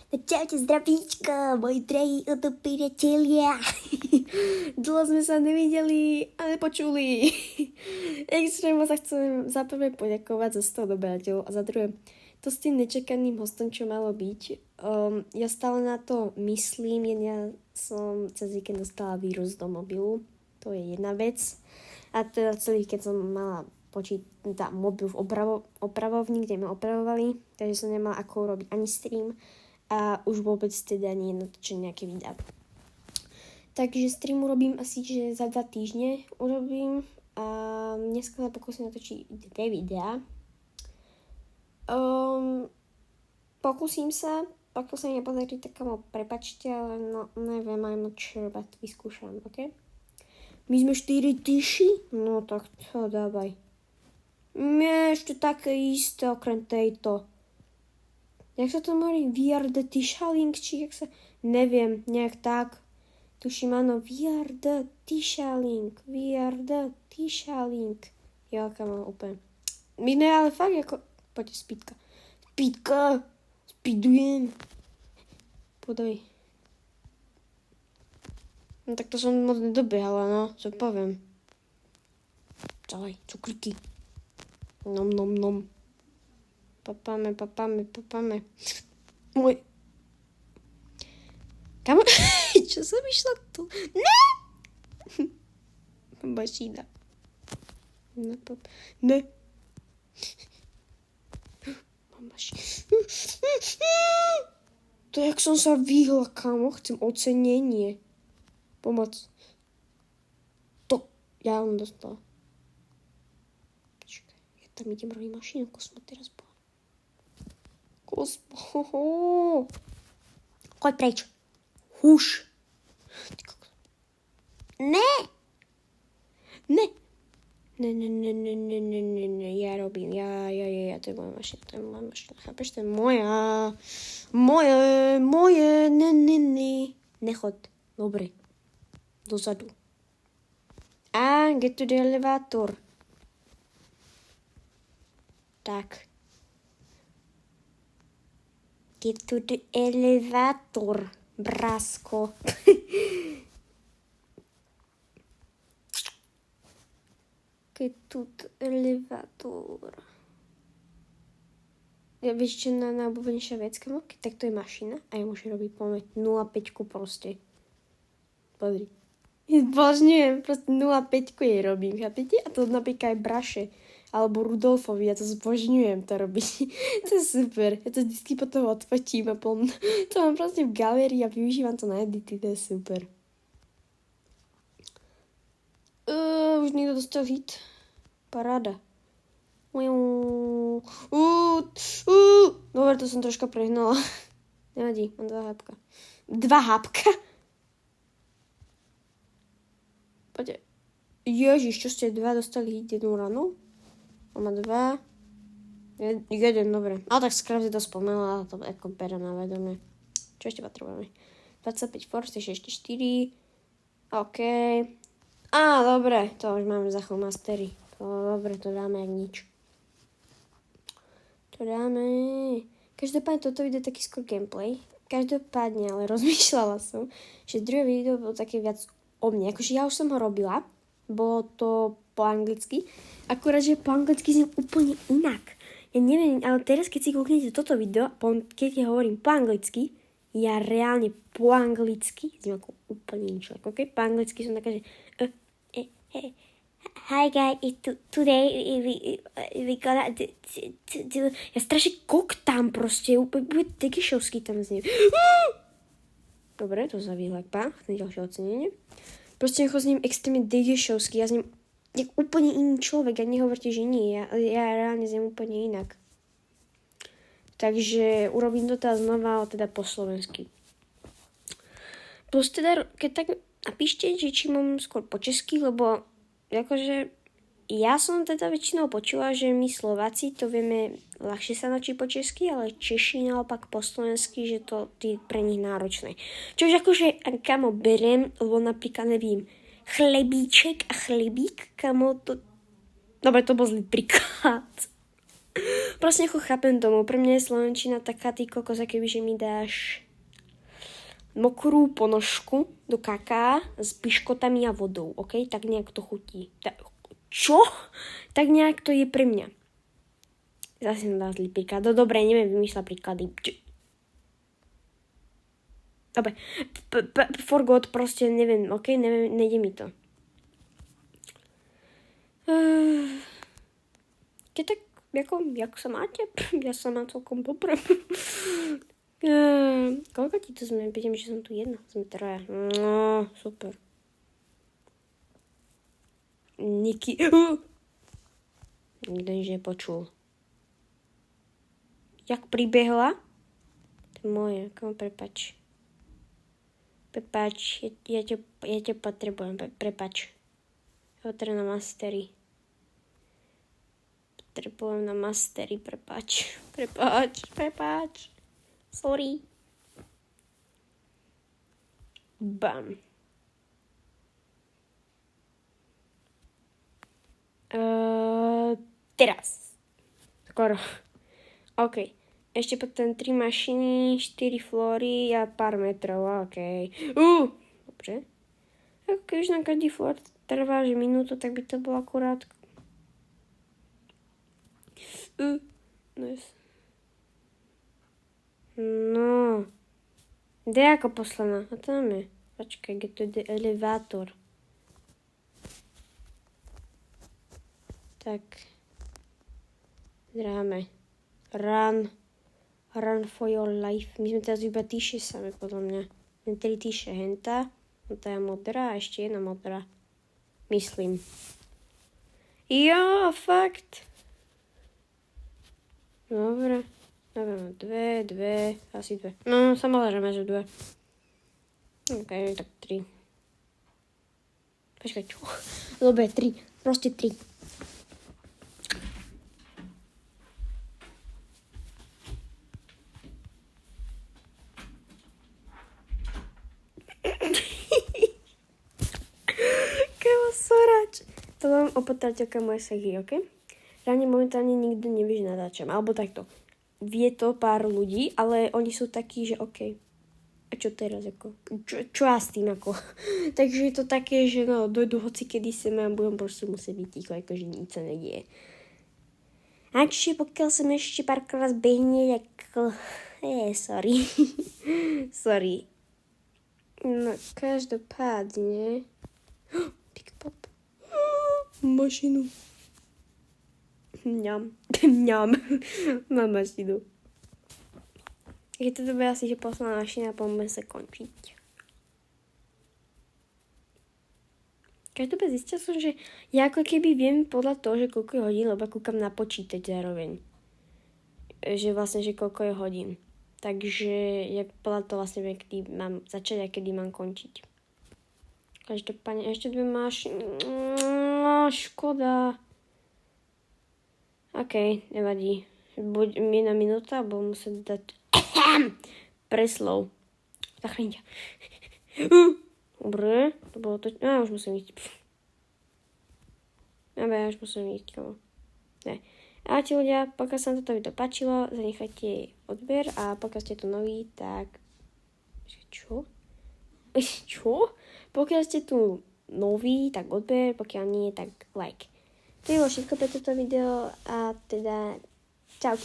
Čaute, zdravíčko, moji drahí priatelia. Dlho sme sa nevideli a nepočuli. Extrémne sa chcem za prvé poďakovať za 100 odobrateľov a za druhé to s tým nečakaným hostom, čo malo byť. Ja stále na to myslím, ja som cez víkend dostala vírus do mobilu, to je jedna vec. A teda celý víkend som mala mobil v opravovni, kde ma opravovali, takže som nemala ako robiť ani stream a už vôbec teda nie natočené nejaké videá. Takže stream urobím asi, že za 2 týždne urobím a dneska sa pokúsim natočiť 2 videá. Pokúsim sa, pokiaľ sa mi nepodarí, tak kamo prepačte, ale no neviem, I'm not sure, but vyskúšam, ok? My sme 4 tyši? No tak to dávaj. Nie, ešte také isté okrem tejto. Jak sa to hovorí? VR the Tishalink, či jak sa... Neviem, nejak tak. Tuším, áno, VR the Tishalink. Ja, kamo, úplne. My ne, ale fakt, ako... Poďte, Spítka! Spídujem! Podaj. No tak to som moc nedobehala, no, čo poviem. Čalaj, cukriky. Nom. Papáme. Môj. Kamo, čo som išla tu? Ne! Mašina. Ne. To jak som sa vyhla, kamo, chcem ocenenie. Pomoc. To, ja on dostala. Počkaj, ja tam idem robiť mašinu, Kosmo teraz bola. Kosmo. Choď preč. Huš. Ne. Ja robím, ja, to je moja mašina, chápeš, to je moja, moje, ne. Nechod, dobre, dozadu. A, get to the elevator. Tak. Get to the elevator, brasko. Get to the elevator. Ja vieš, čo najobľúbenejšia vec, kamo? Tak to je mašina a ja môžem robiť pomeď 0,5 proste. Pozri. Božňujem, proste 0,5 jej robím, chápete? A to napríklad aj Braše alebo Rudolfovi, ja to zbožňujem to robiť. To je super. Ja to vždy potom odfotím a to mám proste v galérii a využívam to na edity, to je super. Už niekto dostal hit. Paráda. Dobre, to som troška prehnala. Nevadí, mám 2 hápka. 2 hápka? Poďte. Ježiš, čo ste 2 dostali hit 1 ranu? On má 2. 1, dobre. Ale tak skrátka to spomenula, to ako berem na vedomie. Čo ešte potrebujeme? 25 force, ešte 4. OK. Á, dobre, to už máme za mastery. Dobre, to dáme jak nič. To dáme. Každopádne toto video je taký skôr gameplay. Každopádne, ale rozmýšľala som, že druhé video bolo také viac o mne. Akože ja už som ho robila. Bolo to po anglicky. Akurát, že po anglicky zním úplne inak. Ja neviem, ale teraz keď si kúknete toto video, keď ja hovorím po anglicky, ja reálne po anglicky zním ako úplne niečo. Okay? Po anglicky som taká, že hi guys, today we gonna do ja strašne koktám proste, úplne Degišovský tam znie. Dobre, to za výhľadba, ďalšie ocenenie. Proste ho zním extrémne Degišovský, ja zním jak úplne iný človek, a nehovorte, že nie, ja reálne zním úplne inak. Takže urobím to teda znova, ale teda po slovensky. Plus teda, keď tak napíšte, že či mám skôr po česky, lebo akože ja som teda väčšinou počula, že my Slováci to vieme ľahšie sa naučiť po česky, ale Češi naopak po slovensky, že to je pre nich náročné. Čož akože kamo berem, lebo napríklad nevím, chlebíček a chlebík, kamo to... Dobre, to bol zlý príklad. Proste ako chápem tomu. Pre mňa je slovenčina taká ty kokos, kebyže mi dáš mokrú ponožku do kaká s piškotami a vodou, ok? Tak nejak to chutí. Čo? Tak nejak to je pre mňa. Zase som dala zlý príklad. No dobre, neviem vymýšľať príklady. Dobre, forgot, proste neviem, ok? Neviem, nejde mi to. Keď tak, jak sa máte? Ja sa mám celkom dobre. Koľko ti to sme? Vidím, že som tu jedna. Sme traja. No, super. Niky. Nikto nič nepočul. Jak pribehla? To je moje. Komu prepač. Prepač. Ja ťa potrebujem. Prepač. Ja potrebujem na mastery. Potrebujem na mastery. Prepač. Sorry. Bam. Teraz. Skoro. OK. Ešte potom 3 mašiny, 4 flóry a pár metrov. OK. Dobre. Ako keď už na každý flór trvá, že minútu, tak by to bolo akurát. Nice. No. Kde je ako poslaná? A tam je. Počkaj, kde to je elevátor. Tak. Dráme. Run for your life. My sme teraz iba tyše same, podľa mňa. Ten 3 tyše henta. No tá je modrá a ešte jedna modrá. Myslím. Jo, fakt. Dobre. Dobre, 2, asi 2. No, samozrejme, že 2. OK, tak 3. Počkaj, čo? Dobre, 3. Proste 3. Kevo sorač. To vám opatrateľka moje segy, OK? Ráne momentálne nikto nevie, že natáčam. Alebo takto. Vie to pár ľudí, ale oni sú takí, že OK. A čo teraz ako? Čo ja s tým ako? Takže je to také, že no, dojdu hoci kedy sem a budem proste musieť byť ticho, akože nič sa nedieje. Akže pokiaľ som ešte párkrát zbehne, tak sorry. Sorry. No, každopádne. Big pop. Mašinu. Mňam. Mám mašinu. Je to dobré asi, že posledná mašina, poďme sa končiť. Každopádne zistil som, že ja ako keby viem podľa toho, že koľko je hodín, lebo kúkam na počítač zároveň. Že vlastne, že koľko je hodín. Takže ja podľa toho vlastne viem, kedy mám začať a kedy mám končiť. Každopádne ešte 2 mašiny. Škoda. OK, nevadí. Buď jedna minúta, bo musím dať preslov. Zachráň ťa. Dobre, to bolo to... už musím ísť. Dobre, už musím ísť. Ne. A ti ľudia, pokiaľ sa vám toto video páčilo, zanechajte odber a pokiaľ ste tu noví, tak... Čo? Čo? Pokiaľ ste tu noví, tak odber, pokiaľ nie, tak like. To je všetko pre toto video a teda čau.